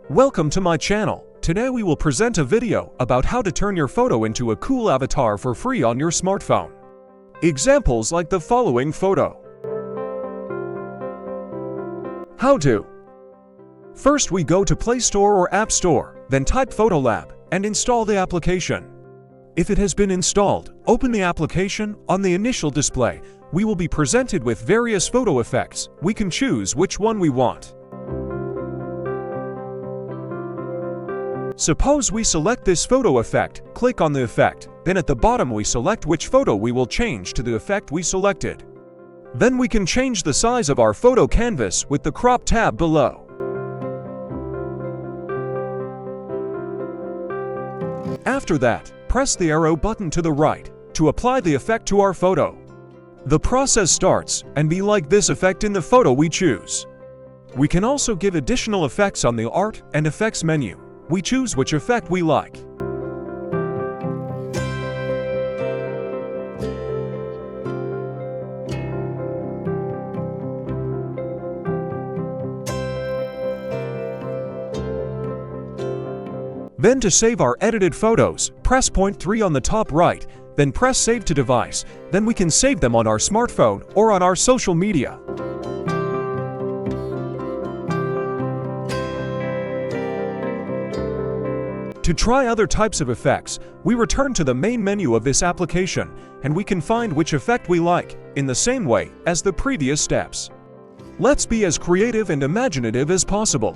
Welcome to my channel. Today we will present a video about how to turn your photo into a cool avatar for free on your smartphone. Examples like the following photo. How to. First we go to Play Store or App Store, then type Photolab and install the application. If it has been installed, open the application. On the initial display, we will be presented with various photo effects. We can choose which one we want. Suppose we select this photo effect, click on the effect, then at the bottom we select which photo we will change to the effect we selected. Then we can change the size of our photo canvas with the crop tab below. After that, press the arrow button to the right to apply the effect to our photo. The process starts and be like this effect in the photo we choose. We can also give additional effects on the Art and Effects menu. We choose which effect we like. Then to save our edited photos, press point 3 on the top right, then press Save to Device. Then we can save them on our smartphone or on our social media. To try other types of effects, we return to the main menu of this application, and we can find which effect we like, in the same way as the previous steps. Let's be as creative and imaginative as possible.